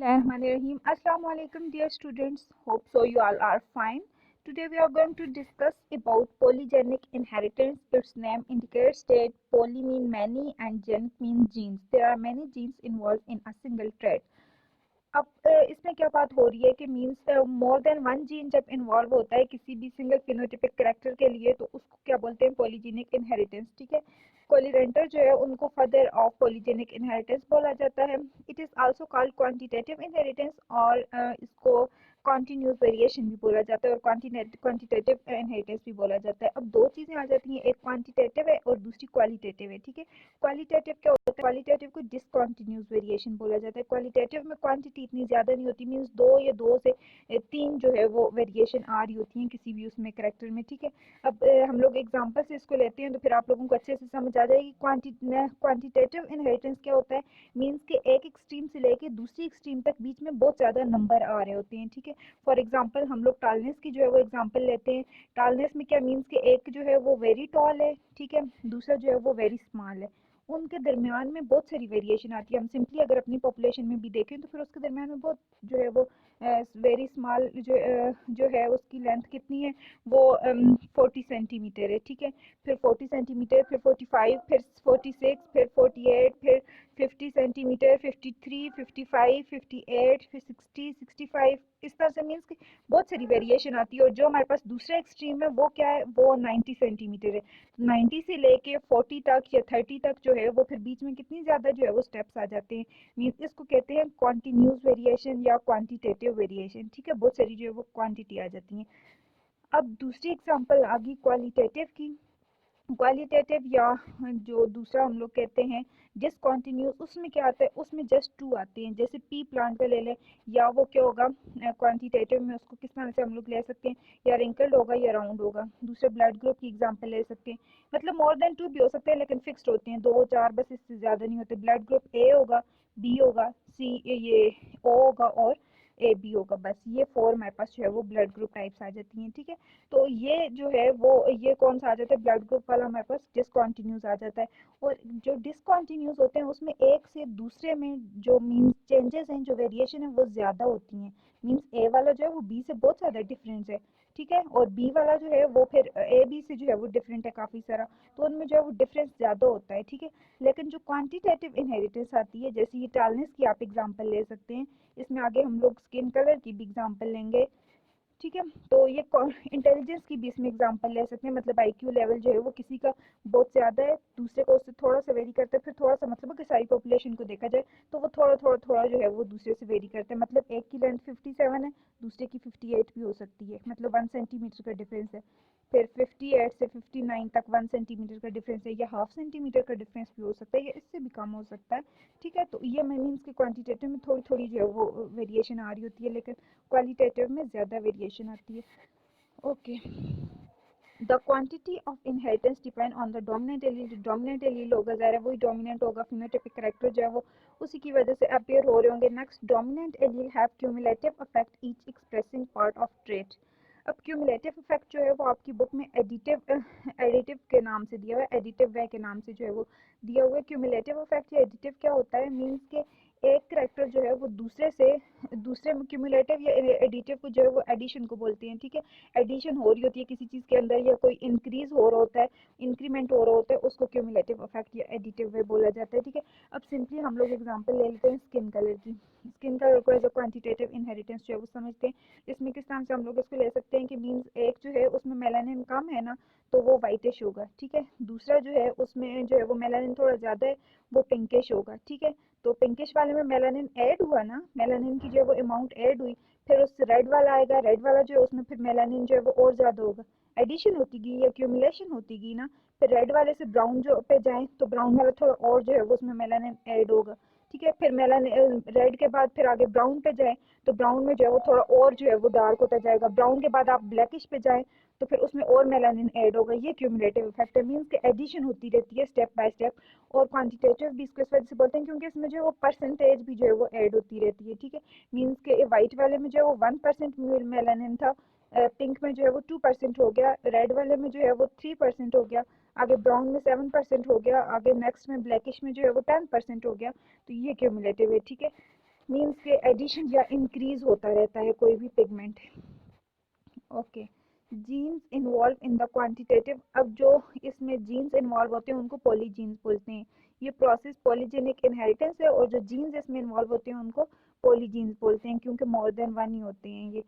Bismillahirrahmanirrahim. Assalamu alaikum, dear students. Hope so you all are fine. Today we are going to discuss about polygenic inheritance. Its name indicates that poly mean many and genic mean genes. There are many genes involved in a single trait. अब इसमें क्या बात हो रही है कि means more than one gene जब involve होता है किसी भी सिंगल फिनोटाइपिक कैरेक्टर के लिए तो उसको क्या बोलते हैं, पॉलीजेनिक इनहेरिटेंस। ठीक है, कोलिरेंटर जो है उनको फादर ऑफ पॉलीजेनिक इनहेरिटेंस बोला जाता है। It is also called quantitative inheritance और इसको कॉन्टिन्यूस वेरिएशन भी बोला जाता है और क्वांटिटेटिव इनहेरिटेंस भी बोला जाता है। अब दो चीजें आ जाती हैं, एक क्वांटिटेटिव है और दूसरी क्वालिटेटिव है। ठीक है, क्वालिटेटिव क्या होता है, क्वालिटेटिव को डिसकंटिन्यूस वेरिएशन बोला जाता है। क्वालिटेटिव में क्वांटिटी इतनी ज्यादा नहीं होती, मींस दो या दो से तीन जो है वो वेरिएशन आ रही होती है किसी भी उसमें करेक्टर में। ठीक है, अब हम लोग एग्जांपल से इसको लेते हैं तो फिर आप लोगों को अच्छे से समझ आ जाएगी। क्वांटिटेटिव इनहेरिटेंस क्या होता है, मींस के एक एक्सट्रीम से लेके दूसरी एक्सट्रीम तक बीच में बहुत ज्यादा नंबर आ रहे होते हैं। ठीक है, फॉर एग्जाम्पल हम लोग टालनेस की जो है वो एग्जाम्पल लेते हैं। टालनेस में क्या मीन्स के एक जो है वो वेरी टॉल है, ठीक है, दूसरा जो है वो वेरी स्मॉल है। उनके दरमियान में बहुत सारी वेरिएशन आती है। हम सिंपली अगर अपनी पॉपुलेशन में भी देखें तो फिर उसके दरमियान में बहुत जो है वो वेरी स्मॉल जो है उसकी लेंथ कितनी है, वो 40 सेंटीमीटर है। ठीक है, फिर 40 सेंटीमीटर, फिर 45, फिर 46, फिर 48, फिर 50 सेंटीमीटर, 53, 55, 58, फिर 60, 65, इस तरह से मीन्स कि बहुत सारी वेरिएशन आती है। और जो हमारे पास दूसरा एक्सट्रीम है वो क्या है, वो 90 सेंटीमीटर है। 90 से लेके 40 तक या 30 तक जो है वो फिर बीच में कितनी ज्यादा जो है वो स्टेप्स आ जाते हैं, मीन्स इसको कहते हैं कॉन्टिन्यूस वेरिएशन या क्वांटिटेटिव वेरिएशन। ठीक है, बहुत सारी जो है वो क्वांटिटी आ जाती है। अब दूसरी एग्जांपल आ गई क्वालिटेटिव की। क्वालिटेटिव या जो दूसरा हम लोग कहते हैं डिसकंटिन्यूस, उसमें क्या आता है, उसमें जस्ट टू आते हैं। जैसे पी प्लांट का ले लें, या वो क्या होगा क्वांटिटेटिव में उसको किस तरह से हम लोग ले सकते हैं, या रिंकल्ड होगा या राउंड होगा। दूसरे ब्लड ग्रुप की एग्जांपल ले सकते हैं, मतलब मोर देन टू भी हो सकते हैं लेकिन फिक्स्ड होते हैं, दो चार बस, इससे ज्यादा नहीं होते। ब्लड ग्रुप ए होगा, बी होगा, सी ये ओ होगा और ए बी होगा। बस ये फोर हमारे पास जो है वो ब्लड ग्रुप टाइप्स आ जाती हैं। ठीक है, तो ये जो है वो ये कौन सा आ जाता है, ब्लड ग्रुप वाला हमारे पास डिसकंटिन्यूस आ जाता है। और जो डिसकंटिन्यूस होते हैं उसमें एक से दूसरे में जो मीन्स चेंजेस हैं, जो वेरिएशन है वो ज्यादा होती हैं। मीन्स ए वाला जो है वो बी से बहुत ज्यादा डिफरेंस है, ठीक है, और बी वाला जो है वो फिर ए बी से जो है वो डिफरेंट है काफी सारा, तो उनमें जो है वो डिफरेंस ज्यादा होता है। ठीक है, लेकिन जो क्वांटिटेटिव इनहेरिटेंस आती है, जैसे ये टालनेस की आप एग्जांपल ले सकते हैं, इसमें आगे हम लोग स्किन कलर की भी एग्जांपल लेंगे। ठीक है, तो ये इंटेलिजेंस की भी इसमें एग्जांपल ले सकते हैं, मतलब आईक्यू लेवल जो है वो किसी का बहुत ज्यादा है, दूसरे को उससे थोड़ा सा वेरी करता है, फिर थोड़ा सा मतलब कि सारी पॉपुलेशन को देखा जाए तो वो थोड़ा थोड़ा थोड़ा जो है वो दूसरे से वेरी करते हैं। मतलब एक की लेंथ 57 है, दूसरे की 58 भी हो सकती है, मतलब 1 सेंटीमीटर का डिफरेंस है। फिर 58 से 59 तक 1 सेंटीमीटर का डिफरेंस है, या हाफ सेंटीमीटर का डिफरेंस भी हो सकता है, या इससे भी कम हो सकता है। ठीक है, तो ये मीन्स के क्वांटिटेटिव में थोड़ी थोड़ी जो है वो वेरिएशन आ रही होती है, लेकिन क्वालिटेटिव में ज़्यादा वेरिएशन आती है। Okay, the quantity of inheritance depend on the dominant allele. Dominant allele होगा, ज़ाहिर है वही डोमिनेंट होगा, फिनोटाइपिक कैरेक्टर जो है वो उसी की वजह से अपीयर हो रहे होंगे। Next, dominant allele have cumulative effect each expressing part of trait. अब क्यूमुलेटिव इफेक्ट जो है वो आपकी बुक में एडिटिव के नाम से दिया हुआ है, एडिटिव वे के नाम से जो है वो दिया हुआ है। क्यूमुलेटिव इफेक्ट या एडिटिव क्या होता है, मीन्स के एक करेक्टर जो है वो दूसरे में क्यूमुलेटिव या एडिटिव को जो है वो एडिशन को बोलते हैं। ठीक है, एडिशन हो रही होती है किसी चीज़ के अंदर, या कोई इंक्रीज हो रहा होता है, इंक्रीमेंट हो रहा होता है, उसको क्यूमुलेटिव इफेक्ट या एडिटिव वे बोला जाता है। ठीक है, अब सिंपली हम लोग एग्जांपल ले लेते हैं स्किन कलर की। स्किन कलर को एज अ क्वांटिटेटिव इनहेरिटेंस जो है वो समझते हैं। इसमें किस तरह से हम लोग इसको ले सकते हैं कि मीन्स एक जो है उसमें मेलानिन कम है ना, तो वो वाइटिश होगा। ठीक है, दूसरा जो है उसमें जो है वो मेलानिन थोड़ा ज़्यादा है, वो पिंकिश होगा। ठीक है, तो पिंकिश वाले में मेलानिन ऐड हुआ ना, मेलानिन की जो है वो अमाउंट ऐड हुई, फिर उससे रेड वाला आएगा, रेड वाला जो है उसमें फिर मेलानिन जो है वो और ज़्यादा होगा, एडिशन होती गई या क्यूमुलेशन होती गई ना। फिर रेड वाले से ब्राउन जो पे जाए तो ब्राउन वाला थोड़ा और जो है वो उसमें मेलानिन ऐड होगा। ठीक है, फिर मेलानिन रेड के बाद फिर आगे ब्राउन पे जाए तो ब्राउन में जो है वो थोड़ा और जो है वो डार्क होता जाएगा। ब्राउन के बाद आप ब्लैकिश पे जाए तो फिर उसमें और मेलानिन ऐड होगा। ये क्यूमुलेटिव इफेक्ट है, मीन्स के एडिशन होती रहती है स्टेप बाय स्टेप। और क्वांटिटेटिव भी इसको इस वजह से बोलते हैं क्योंकि इसमें जो है वो परसेंटेज भी जो है वो ऐड होती रहती है। ठीक है, मीन्स के वाइट वाले में जो है वो 1% मेलानिन था, पिंक में जो है वो 2% हो गया, रेड वाले में जो है वो 3% हो गया, आगे ब्राउन में 7% हो गया, आगे नेक्स्ट में ब्लैकिश में जो है वो 10% हो गया। तो ये क्यूमुलेटिव है। ठीक है, मीन्स के एडिशन या इंक्रीज होता रहता है कोई भी pigment. Okay, jeans involve in the quantitative, अब जो इसमें जीन्स इन्वॉल्व होते हैं उनको पॉलीजीन्स बोलते हैं। ये प्रोसेस पॉलीजेनिक इनहेरिटेंस है, और जो जीन्स इसमें इन्वॉल्व होते हैं उनको पॉलीजीन्स बोलते हैं, क्योंकि मोर देन वन ही होते हैं ये।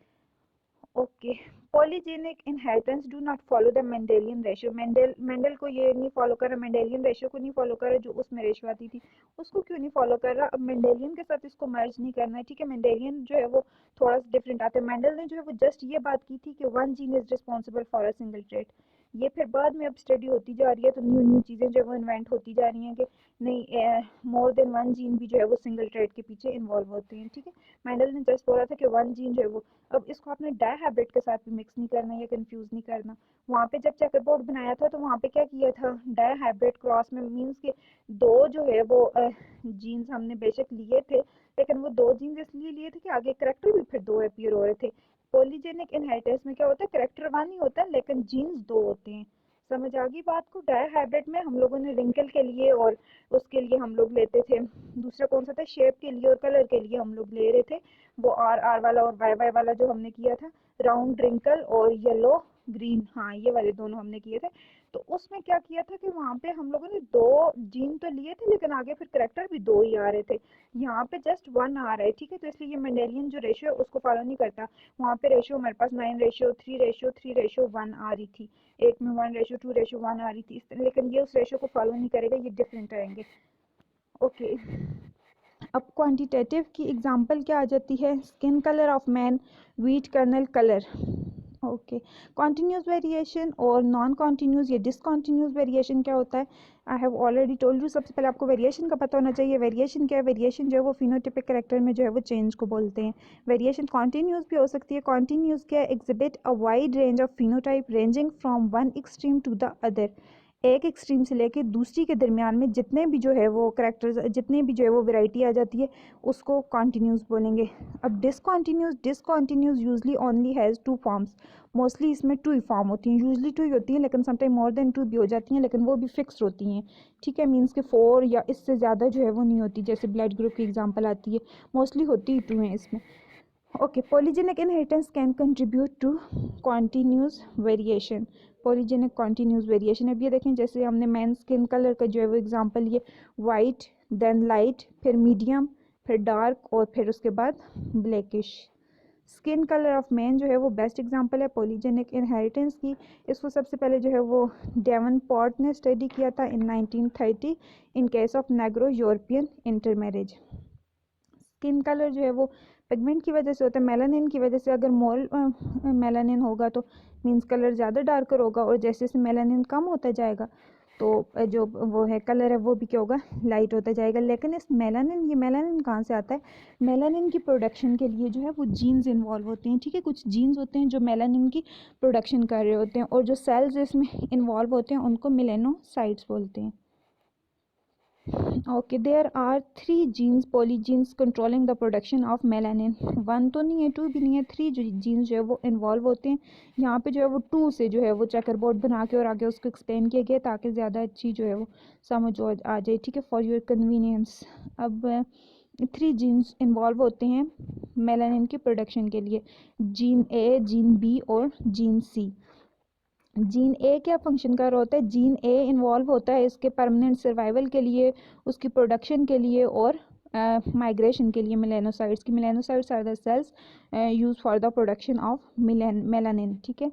Okay, polygenic inheritance do not follow the Mendelian ratio, Mendel को ये नहीं फॉलो कर रहा, मेंडेलियन रेशियो को नहीं फॉलो कर रहा, जो उसमें रेशियो आती थी उसको क्यों नहीं फॉलो कर रहा। अब मेंडेलियन के साथ इसको मर्ज नहीं करना है, ठीक है। मेंडेलियन जो है वो थोड़ा सा डिफरेंट आता है। मेंडल ने जो है वो जस्ट ये बात की थी कि one gene is responsible for a single trait. ये फिर बाद में अब स्टडी होती जा रही है, तो न्यू न्यू चीज़ें जो है वो इन्वेंट होती जा रही हैं कि नहीं, मोर देन वन जीन भी जो है वो सिंगल ट्रेट के पीछे इन्वॉल्व होते हैं, ठीक है। मेंडल ने जस्ट बोला था कि वन जीन जो है वो, अब इसको आपने डायहाइब्रिड के साथ भी मिक्स नहीं करना या कंफ्यूज नहीं करना। वहाँ पे जब चेकर बोर्ड बनाया था तो वहाँ पे क्या किया था, डायहाइब्रिड क्रॉस में मीन्स के दो जो है वो जीन्स हमने बेशक लिए थे, लेकिन वो दो जीन्स इसलिए लिए थे कि आगे करेक्टर भी फिर दो अपीयर हो रहे थे। पॉलीजेनिक इनहेरिटेंस में क्या होता है, करेक्टर वन ही होता है लेकिन जीन्स दो होते हैं। समझ आ गई बात को। डायहाइब्रिड में हम लोगों ने रिंकल के लिए और उसके लिए हम लोग लेते थे, दूसरा कौन सा था, शेप के लिए और कलर के लिए हम लोग ले रहे थे वो आर आर वाला और वाई वाई वाला जो हमने किया था, राउंड रिंकल और येलो ग्रीन, हाँ ये वाले दोनों हमने किए थे। तो उसमें क्या किया था कि वहाँ पे हम लोगों ने दो जीन तो लिए थे लेकिन आगे फिर करेक्टर भी दो ही आ रहे थे। यहाँ पे जस्ट वन आ रहा है, ठीक है। तो इसलिए ये मेंडेलियन जो रेशियो है उसको फॉलो नहीं करता। वहाँ पे रेशियो हमारे पास 9:3:3:1 आ रही थी, एक में 1:2:1 आ रही थी लेकिन ये उस रेशियो को फॉलो नहीं करेगा, ये डिफरेंट रहेंगे। ओके, अब क्वांटिटेटिव की एग्जांपल क्या आ जाती है, skin colour of man, wheat kernel colour. Okay, continuous variation और नॉन कॉन्टिन्यूस या डिसकॉन्टिन्यूस वेरिएशन क्या होता है, I have already told you. सबसे पहले आपको वेरिएशन का पता होना चाहिए। वेरिएशन क्या है, वेरिएशन जो है वो फिनोटिपिक कैरेक्टर में जो है वो चेंज को बोलते हैं। वेरिएशन कॉन्टिन्यूस भी हो सकती है। कॉन्टिन्यूस क्या है, exhibit a wide range of phenotype ranging from one extreme to the other, एक एक्सट्रीम से लेके दूसरी के दरमियान में जितने भी जो है वो करेक्टर्स, जितने भी जो है वो वैरायटी आ जाती है उसको कॉन्टिन्यूस बोलेंगे। अब discontinuous usually only has two forms, mostly इसमें टू ही फॉर्म होती हैं, यूजली टू ही होती हैं लेकिन समटाइम मोर देन टू भी हो जाती हैं, लेकिन वो भी फिक्स होती हैं, ठीक है। मीन्स के फोर या इससे ज़्यादा जो है वो नहीं होती, जैसे ब्लड ग्रुप की एग्जांपल आती है, मोस्टली होती ही टू हैं इसमें। Okay, polygenic inheritance can contribute to continuous variation, polygenic continuous variation. अब ये देखें, जैसे हमने मैन स्किन कलर का जो है वो एग्जांपल लिए, वाइट देन लाइट फिर मीडियम फिर डार्क और फिर उसके बाद blackish. Skin colour of man जो है वो बेस्ट एग्जांपल है पॉलीजेनिक इनहेरिटेंस की। इसको सबसे पहले जो है वो डेवनपोर्ट ने स्टडी किया था in 1930 in case of Negro European intermarriage. Skin colour जो है वो पिगमेंट की वजह से होता है, मेलानिन की वजह से। अगर मोर मेलानिन होगा तो मीन्स कलर ज़्यादा डार्कर होगा, और जैसे जैसे मेलानिन कम होता जाएगा तो जो वो है कलर है वो भी क्या होगा, लाइट होता जाएगा। लेकिन इस मेलानिन, ये मेलानिन कहाँ से आता है, मेलानिन की प्रोडक्शन के लिए जो है वो जीन्स इन्वॉल्व होते हैं, ठीक है। कुछ जीन्स होते हैं जो मेलानिन की प्रोडक्शन कर रहे होते हैं, और जो सेल्स इसमें इन्वॉल्व होते हैं उनको मेलेनोसाइट्स बोलते हैं। Okay, there are 3 genes polygenes controlling the production of melanin. One तो नहीं है, टू भी नहीं है, 3 जो जीन्स जो है वो इन्वॉल्व होते हैं। यहाँ पे जो है वो टू से जो है वो चेकर बोर्ड बना के और आगे उसको एक्सप्लेन किया गया ताकि ज़्यादा अच्छी जो है वो समझ आ जाए, ठीक है, फॉर योर कन्वीनियंस। अब 3 जीन्स इन्वॉल्व होते हैं मेलानिन की प्रोडक्शन के लिए, जीन ए, जीन बी और जीन सी। जीन ए क्या फंक्शन कर रहा होता है, जीन ए इन्वॉल्व होता है इसके परमानेंट सर्वाइवल के लिए, उसकी प्रोडक्शन के लिए और माइग्रेशन के लिए मेलानोसाइट्स की। Melanocytes are the cells use for the production of melanin, ठीक है।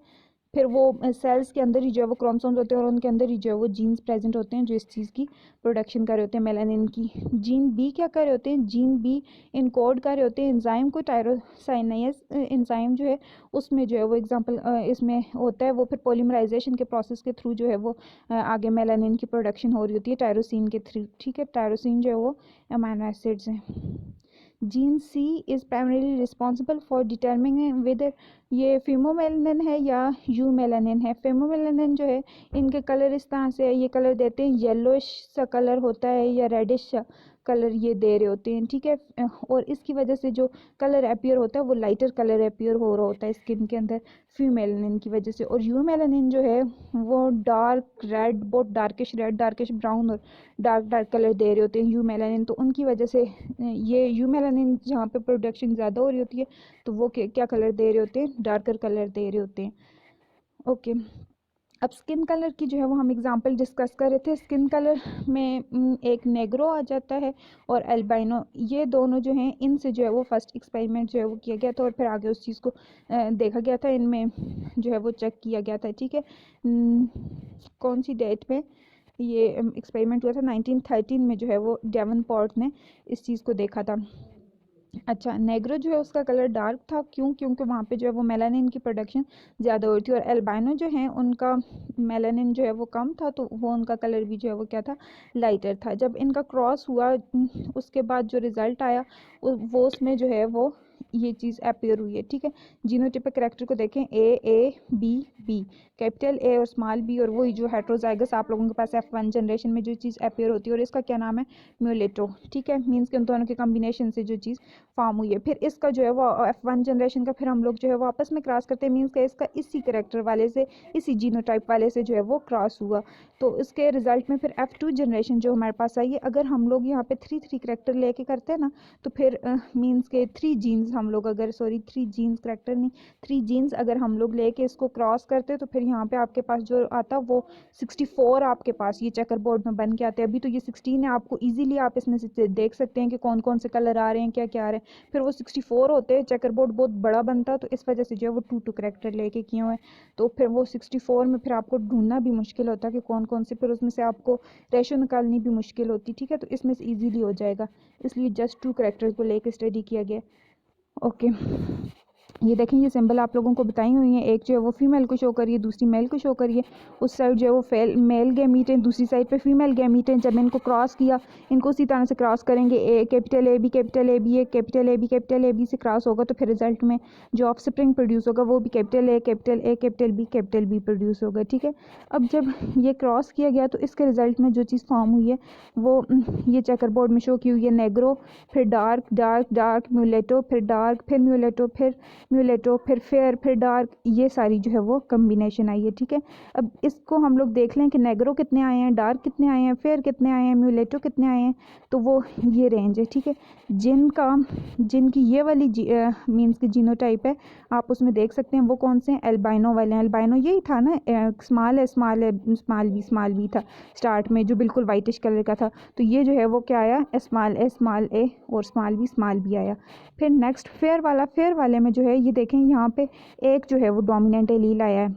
फिर वो सेल्स के अंदर ही जो है वो क्रोमोसोम्स होते हैं और उनके अंदर ही जो है वो जीन्स प्रेजेंट होते हैं जो इस चीज़ की प्रोडक्शन कर रहे होते हैं मेलानिन की। जीन बी क्या कर रहे होते हैं, जीन बी इनकोड कर रहे होते हैं एंजाइम को, टायरोसाइनेज एंजाइम जो है उसमें जो है वो एग्जांपल इसमें होता है, वो फिर पॉलीमराइजेशन के प्रोसेस के थ्रू जो है वो आगे मेलानिन की प्रोडक्शन हो रही होती है टायरोसिन के थ्रू, ठीक है। टायरोसिन जो है वो अमीनो एसिड्स हैं। Gene C is primarily responsible for determining whether ये फिमोमेलानिन है या यूमेलानिन है। फिमोमेलानिन जो है इनके कलर इस तरह से है, ये कलर देते हैं येलोइश सा कलर होता है या रेडिश सा कलर ये दे रहे होते हैं, ठीक है। और इसकी वजह से जो कलर अपीयर होता है वो लाइटर कलर अपीयर हो रहा होता है स्किन के अंदर फीमेलानिन की वजह से। और यूमेलानिन जो है वो डार्क रेड, बहुत डार्किश रेड, डार्किश ब्राउन और डार्क डार्क कलर दे रहे होते हैं यूमेलानिन। तो उनकी वजह से ये यूमेलानिन जहाँ पे प्रोडक्शन ज़्यादा हो रही होती है तो वो क्या कलर दे रहे होते हैं, डार्कर कलर दे रहे होते हैं। ओके, अब स्किन कलर की जो है वो हम एग्जांपल डिस्कस कर रहे थे। स्किन कलर में एक नेग्रो आ जाता है और एल्बाइनो, ये दोनों जो हैं इनसे जो है वो फर्स्ट एक्सपेरिमेंट जो है वो किया गया था और फिर आगे उस चीज़ को देखा गया था, इनमें जो है वो चेक किया गया था, ठीक है। कौन सी डेट में ये एक्सपेरिमेंट हुआ था? 1913 में जो है वो डेवनपोर्ट ने इस चीज़ को देखा था। अच्छा, नेग्रो जो है उसका कलर डार्क था, क्यों? क्योंकि वहाँ पे जो है वो मेलानिन की प्रोडक्शन ज़्यादा हुई थी। और एल्बाइनो जो है उनका मेलानिन जो है वो कम था, तो वो उनका कलर भी जो है वो क्या था, लाइटर था। जब इनका क्रॉस हुआ उसके बाद जो रिज़ल्ट आया वो उसमें जो है वो ये चीज़ अपीयर हुई है, ठीक है। जीनोटिपिक कैरेक्टर को देखें, A B B, capital A और स्मॉल बी, और वही जो हेट्रोजाइगस आप लोगों के पास F1 जनरेशन में जो चीज़ अपीयर होती है, और इसका क्या नाम है, म्यूलेटो, ठीक है। मीन्स कि उन दोनों के कम्बिनेशन से जो चीज़ फॉर्म हुई है। फिर इसका जो है वो F1 जनरेशन का फिर हम लोग जो है वो आपस में क्रॉस करते हैं, मीन्स का इसका इसी करेक्टर वाले से, इसी जीनोटाइप वाले से जो है वो क्रॉस हुआ। तो इसके रिजल्ट में फिर F2 जनरेशन जो हमारे पास आई है। अगर हम लोग यहाँ पे 3 करेक्टर लेके करते हैं ना, तो फिर मीन्स के 3 जीन्स हम लोग अगर 3 जीन्स करेक्टर नहीं, 3 जीन्स अगर हम लोग लेके इसको क्रॉस करते तो फिर यहाँ पे आपके पास जो आता वो 64 आपके पास ये चेकर बोर्ड में बन के आते हैं। अभी तो ये 16 है, आपको इजीली आप इसमें से देख सकते हैं कि कौन कौन से कलर आ रहे हैं, क्या क्या आ रहे हैं। फिर वो 64 होते हैं, चेकर बोर्ड बहुत बड़ा बनता, तो इस वजह से जो है वो 2 करेक्टर लेके किए हुए हैं। तो फिर वो 64 में फिर आपको ढूंढना भी मुश्किल होता है कि कौन कौन से, फिर उसमें से आपको रेशो निकालनी भी मुश्किल होती, ठीक है। तो इसमें से ईजीली हो जाएगा, इसलिए जस्ट 2 करेक्टर्स को लेके स्टडी किया गया। ओके, ये देखें, ये सिंबल आप लोगों को बताई हुई है, एक जो है वो फीमेल को शो करिए, दूसरी मेल को शो करिए। उस साइड जो है वो मेल गैमीट है, दूसरी साइड पे फीमेल गैमीट है। जब इनको क्रॉस किया, इनको उसी तरह से क्रॉस करेंगे, A capital A B capital A B, capital A B से क्रॉस होगा, तो फिर रिजल्ट में जो ऑफस्प्रिंग प्रोड्यूस होगा वो भी capital A capital B produce होगा, ठीक है। अब जब ये क्रॉस किया गया तो इसके रिजल्ट में जो चीज़ फॉर्म हुई है वो ये चेकर बोर्ड में शो की हुई है, नेग्रो, फिर डार्क डार्क डार्क, म्यूलेटो, फिर डार्क, फिर म्यूलेटो, फिर म्यूलेटो, फिर फेयर, फिर डार्क, ये सारी जो है वो कम्बिनेशन आई है, ठीक है। अब इसको हम लोग देख लें कि नेग्रो कितने आए हैं, डार्क कितने आए हैं, फेयर कितने आए हैं, म्यूलेटो कितने आए हैं, तो वो ये रेंज है, ठीक है। जिनकी ये वाली मीन्स की जीनोटाइप है, आप उसमें देख सकते हैं वो कौन से हैं, एल्बाइनो वाले हैं। एल्बाइनो यही था ना, स्मॉल बी था स्टार्ट में, जो बिल्कुल वाइटिश कलर का था। तो ये जो है वो क्या आया, स्मॉल ए और स्मॉल बी आया। फिर नेक्स्ट फेयर वाले में जो है ये देखें, यहाँ पे एक जो है वो डोमिनेंट एलील आया है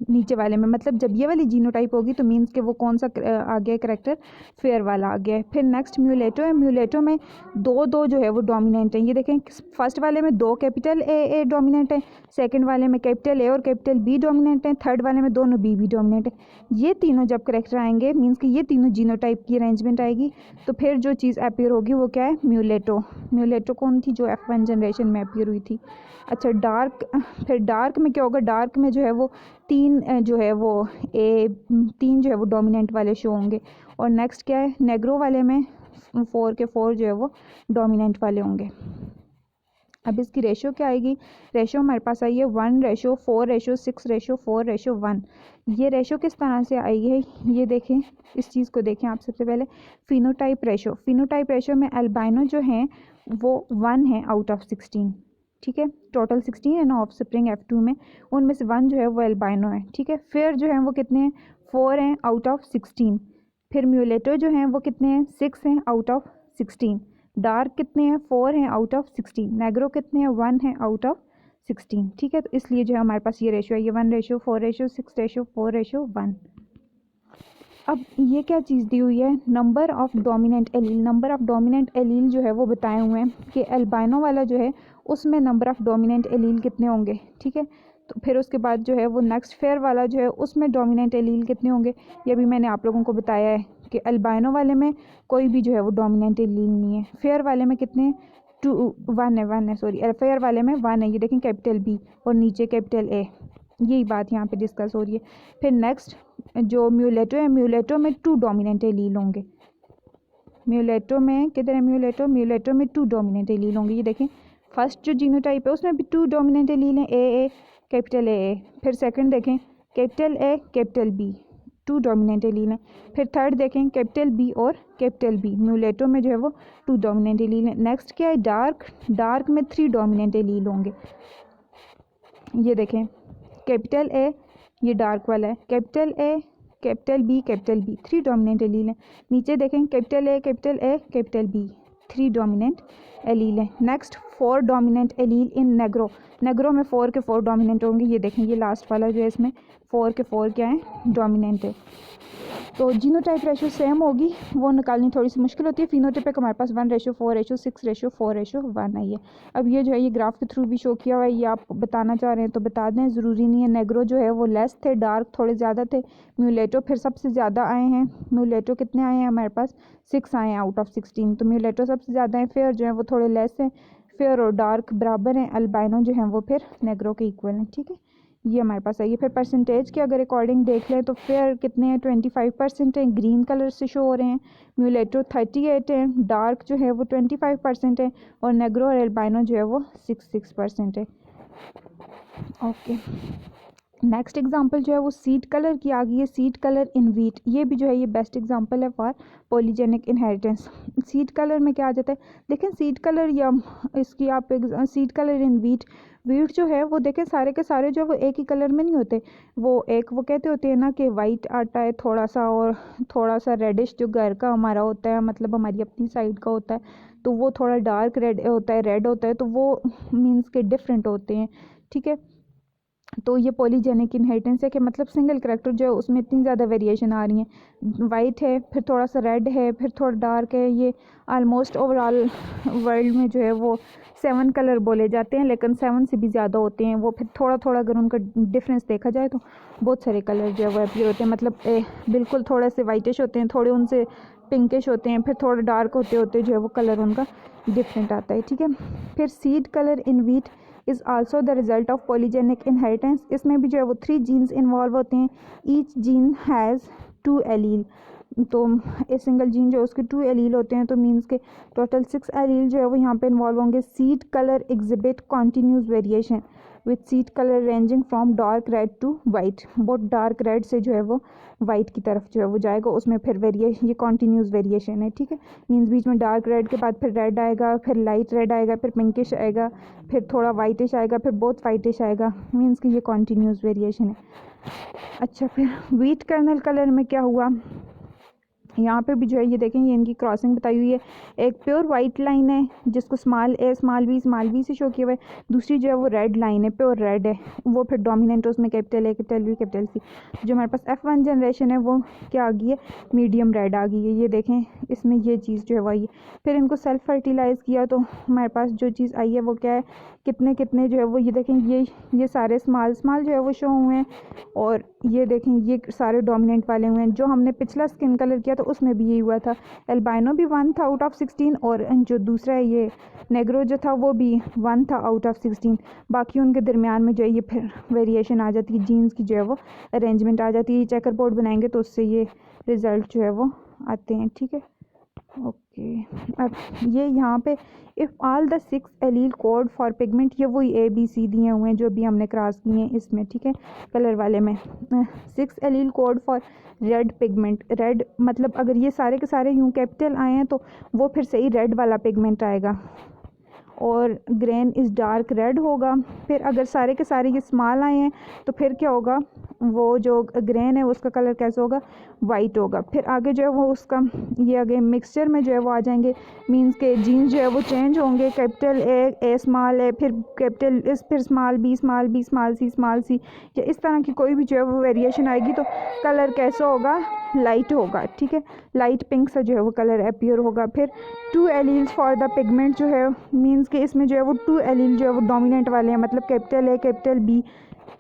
नीचे वाले में, मतलब जब ये वाली जीनोटाइप होगी तो मीन्स के वो कौन सा आ गया करेक्टर, फेयर वाला आ गया है। फिर नेक्स्ट म्यूलेटो है, म्यूलेटो में दो जो है वो डोमिनेंट हैं। ये देखें, फर्स्ट वाले में 2 कैपिटल ए डोमिनेंट है, सेकंड वाले में कैपिटल ए और कैपिटल बी डोमिनेंट है, थर्ड वाले में दोनों बी डोमिनेंट है। ये तीनों जब करेक्टर आएंगे, मीन्स कि ये तीनों जीनोटाइप की अरेंजमेंट आएगी, तो फिर जो चीज़ अपीयर होगी वो क्या है, म्यूलेटो कौन थी, जो F1 जनरेशन में अपीयर हुई थी। अच्छा, फिर डार्क में क्या होगा, डार्क में जो है वो 3 जो है वो 3 जो है वो डोमिनेंट वाले शो होंगे। और नेक्स्ट क्या है, नेग्रो वाले में 4 के 4 जो है वो डोमिनेंट वाले होंगे। अब इसकी रेशो क्या आएगी, रेशो हमारे पास आई है 1:4:6:4:1। ये रेशो किस तरह से आई है, ये देखें, इस चीज़ को देखें आप सबसे पहले। फिनोटाइप रेशो में एल्बाइनो जो हैं वो 1 है आउट ऑफ 16, ठीक है। टोटल 16 है ना ऑफस्प्रिंग F2 में, उनमें से 1 जो है वो एल्बाइनो है, ठीक है। फिर जो है वो कितने हैं, 4 हैं आउट ऑफ 16। फिर म्यूलेटो जो हैं वो कितने हैं, 6 हैं आउट ऑफ 16। डार्क कितने हैं, 4 हैं आउट ऑफ 16। नेग्रो कितने हैं, 1 है आउट ऑफ 16, ठीक है। तो इसलिए जो है हमारे पास ये रेशो है, ये 1:4:6:4:1। अब ये क्या चीज़ दी हुई है, नंबर ऑफ डोमिनेंट एलील जो है वो बताए हुए हैं कि एल्बाइनो वाला जो है उसमें नंबर ऑफ डोमिनेंट एलील कितने होंगे, ठीक है। तो फिर उसके बाद जो है वो नेक्स्ट फेयर वाला जो है उसमें डोमिनेंट एलील कितने होंगे, ये भी मैंने आप लोगों को बताया है कि एल्बाइनो वाले में कोई भी जो है वो डोमिनेंट एलील नहीं है। फेयर वाले में कितने, वन है सॉरी, एफआईआर वाले में 1 है, ये देखें कैपिटल बी और नीचे कैपिटल ए, यही बात यहाँ पे डिस्कस हो रही है। फिर नेक्स्ट जो म्यूलेटो है, म्यूलेटो में 2 डोमिनेंट एलील होंगे। म्यूलेटो में किधर है म्यूलेटो में 2 डोमिनेंट एलील होंगे। ये देखें फर्स्ट जो जीनोटाइप है उसमें भी 2 डोमिनेंट एलील हैं, ए कैपिटल ए। फिर सेकंड देखें capital A capital B, 2 dominant allele हैं। फिर थर्ड देखें कैपिटल बी और कैपिटल बी, म्यूलेटो में जो है वो 2 डोमिनेंट एलील हैं। नेक्स्ट क्या है डार्क में 3 डोमिनेंट एलील होंगे। ये देखें कैपिटल ए, ये डार्क वाला है, capital A capital B 3 dominant allele हैं। नीचे देखें capital A capital B 3 dominant allele हैं। Next 4 dominant allele in negro में 4 के 4 डोमिनेंट होंगे। ये देखें ये लास्ट वाला जो है इसमें 4 के 4 क्या है डोमिनेंट है। तो जीनोटाइप रेशो सेम होगी, वो निकालनी थोड़ी सी मुश्किल होती है। फिनोटाइप हमारे पास 1:4:6:4:1 आई है। अब ये जो है ये ग्राफ के थ्रू भी शो किया हुआ है, ये आप बताना चाह रहे हैं तो बता दें, ज़रूरी नहीं है। नेग्रो जो है वो लेस थे, डार्क थोड़े ज़्यादा थे। म्यूलेटो फिर सबसे ज़्यादा आए हैं, म्यूलेटो कितने आए हैं हमारे पास 6 आए हैं आउट ऑफ 16, तो म्यूलेटो सबसे ज़्यादा हैं। फेयर जो है वो थोड़े लेस हैं, फेयर और डार्क बराबर हैं। अल्बाइनो जो हैं वो फिर नेग्रो के इक्वल हैं, ठीक है। ये हमारे पास है। ये फिर परसेंटेज के अगर अकॉर्डिंग देख लें तो फेयर कितने हैं 25% हैं, ग्रीन कलर से शो हो रहे हैं। म्यूलेटो 38 है, डार्क जो है वो 25% है, और नेग्रो और एल्बाइनो जो है वो 6% है। ओके नेक्स्ट एग्जांपल जो है वो सीड कलर की आ गई है, सीड कलर इन वीट। ये भी जो है ये बेस्ट एग्जांपल है for polygenic inheritance. Seed colour में क्या आ जाता है, देखें सीड कलर या इसकी आप सीड कलर इन वीट जो है वो देखें सारे के सारे जो है वो एक ही कलर में नहीं होते। वो कहते होते हैं ना कि वाइट आटा है थोड़ा सा, और थोड़ा सा रेडिश जो घर का हमारा होता है, मतलब हमारी अपनी साइड का होता है, तो वो थोड़ा डार्क रेड होता है, तो वो मीन्स के डिफरेंट होते हैं, ठीक है। तो ये पॉलीजेनिक इनहेरिटेंस है कि मतलब सिंगल करेक्टर जो है उसमें इतनी ज़्यादा वेरिएशन आ रही है। वाइट है, फिर थोड़ा सा रेड है, फिर थोड़ा डार्क है। ये आलमोस्ट ओवरऑल वर्ल्ड में जो है वो 7 कलर बोले जाते हैं, लेकिन 7 से भी ज़्यादा होते हैं वो। फिर थोड़ा थोड़ा अगर उनका डिफरेंस देखा जाए तो बहुत सारे कलर जो है वो अपीयर होते हैं, मतलब बिल्कुल थोड़े से वाइटिश होते हैं, थोड़े उनसे पिंकिश होते हैं, फिर थोड़ा डार्क होते जो है वो कलर उनका डिफरेंट आता है, ठीक है। फिर seed colour in wheat is also the result of polygenic inheritance. इसमें भी जो है वो 3 जीन्स इन्वॉल्व होते हैं, ईच जीन हैज़ 2 एलील। तो ए सिंगल जीन जो है उसके 2 एलील होते हैं, तो मीन्स के टोटल 6 एलील जो है वो यहाँ पे इन्वॉल्व होंगे। Seed colour exhibit continuous variation with seed colour ranging from dark red to white. बहुत डार्क रेड से जो है वो वाइट की तरफ जो है वो जाएगा, उसमें फिर ये कॉन्टीन्यूस वेरिएशन है, ठीक है। मीन्स बीच में डार्क रेड के बाद फिर रेड आएगा, फिर लाइट रेड आएगा, फिर पिंकिश आएगा, फिर थोड़ा वाइटिश आएगा, फिर बहुत वाइटिश आएगा, मीन्स कि ये कॉन्टीन्यूस वेरिएशन है। अच्छा फिर व्हीट कर्नल कलर में क्या हुआ, यहाँ पे भी जो है ये देखें ये इनकी क्रॉसिंग बताई हुई है। एक प्योर वाइट लाइन है जिसको स्मॉल ए स्मॉल बी से शो किया हुआ है, दूसरी जो है वो रेड लाइन है, प्योर रेड है, वो फिर डोमिनेंट है, उसमें capital A capital B capital C. जो हमारे पास F1 जनरेशन है वो क्या आ गई है, मीडियम रेड आ गई है। ये देखें इसमें ये चीज़ जो है वो आई है। फिर इनको सेल्फ फर्टिलाइज़ किया तो हमारे पास जो चीज़ आई है वो क्या है, कितने जो है वो ये देखें ये सारे स्मॉल जो है वो शो हुए हैं, और ये देखें ये सारे डोमिनेंट वाले हुए हैं। जो हमने पिछला स्किन कलर किया तो उसमें भी यही हुआ था। एल्बाइनो भी 1 था आउट ऑफ 16, और जो दूसरा है ये नेग्रो जो था वो भी 1 था आउट ऑफ 16। बाकी उनके दरमियान में जो है ये फिर वेरिएशन आ जाती है, जीन्स की जो है वो अरेंजमेंट आ जाती है। चेकर बोर्ड बनाएंगे तो उससे ये रिज़ल्ट जो है वो आते हैं, ठीक है। ओके अब ये यहाँ पे if all the 6 allele code for pigment, ये वही ABC दिए हुए हैं जो भी हमने क्रॉस किए हैं इसमें, ठीक है। कलर वाले में 6 allele code for red pigment, red मतलब अगर ये सारे के सारे यूँ कैपिटल आए हैं तो वो फिर सही रेड वाला पिगमेंट आएगा, और ग्रेन इज़ डार्क रेड होगा। फिर अगर सारे के सारे ये स्मॉल आए हैं तो फिर क्या होगा, वो जो ग्रेन है उसका कलर कैसे होगा, वाइट होगा। फिर आगे जो है वो उसका ये आगे मिक्सचर में जो है वो आ जाएंगे, मींस के जीन्स जो है वो चेंज होंगे, कैपिटल ए स्मॉल ए, फिर कैपिटल एस, फिर स्मॉल बी स्मॉल सी, या इस तरह की कोई भी जो है वो वेरिएशन आएगी तो कलर कैसा होगा, लाइट होगा, ठीक है। लाइट पिंक सा जो है वो कलर अपीयर होगा। फिर 2 एलील्स फॉर द पिगमेंट जो है मींस कि इसमें जो है वो 2 एलील जो है वो डोमिनेंट वाले हैं, मतलब कैपिटल ए कैपिटल बी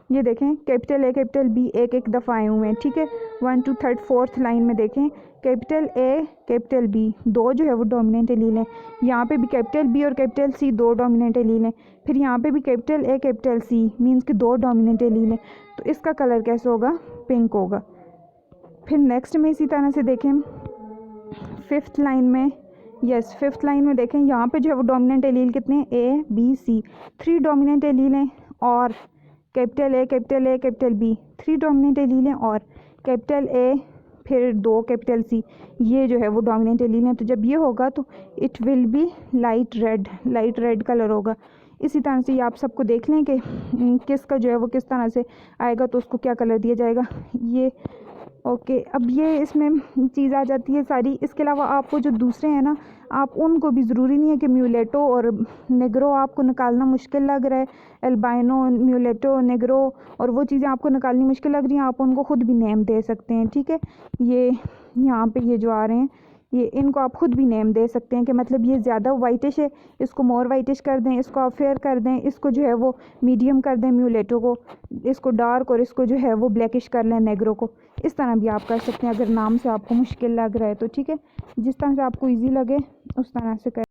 ये देखें कैपिटल ए कैपिटल बी एक एक दफ़ा आए हुए हैं, ठीक है। 1 2 3 4 लाइन में देखें कैपिटल ए कैपिटल बी दो जो है वो डोमिनेंट एलील हैं। यहाँ पे भी कैपिटल बी और कैपिटल सी दो डोमिनेंट एलील हैं। फिर यहाँ पे भी capital A capital C means कि दो डोमिनेंट एलील हैं, तो इसका कलर कैसे होगा, पिंक होगा। फिर नेक्स्ट में इसी तरह से देखें 5th लाइन में, यस 5th लाइन में देखें यहाँ पे जो है वो डोमिनेंट एलील कितने हैं, A B C 3 dominant allele हैं, और capital A capital B 3 dominant allele हैं, और कैपिटल ए फिर 2 कैपिटल सी ये जो है वो डोमिनेंट एलील हैं। तो जब ये होगा तो it will be light red colour होगा। इसी तरह से ये आप सबको देख लें कि किसका जो है वो किस तरह से आएगा तो उसको क्या कलर दिया जाएगा। ये ओके अब ये इसमें चीज़ आ जाती है सारी। इसके अलावा आपको जो दूसरे हैं ना, आप उनको भी ज़रूरी नहीं है कि म्यूलेटो और नेग्रो आपको निकालना मुश्किल लग रहा है, एल्बाइनो म्यूलेटो नेग्रो और वो चीज़ें आपको निकालनी मुश्किल लग रही हैं, आप उनको ख़ुद भी नेम दे सकते हैं, ठीक है। ये यहाँ पे ये जो आ रहे हैं ये इनको आप ख़ुद भी नेम दे सकते हैं कि मतलब ये ज़्यादा वाइटिश है, इसको मोर वाइटिश कर दें, इसको आप फेयर कर दें, इसको जो है वो मीडियम कर दें म्यूलेटो को, इसको डार्क, और इसको जो है वो ब्लैकिश कर लें नेग्रो को। इस तरह भी आप कर सकते हैं अगर नाम से आपको मुश्किल लग रहा है तो, ठीक है। जिस तरह से आपको ईजी लगे उस तरह से कर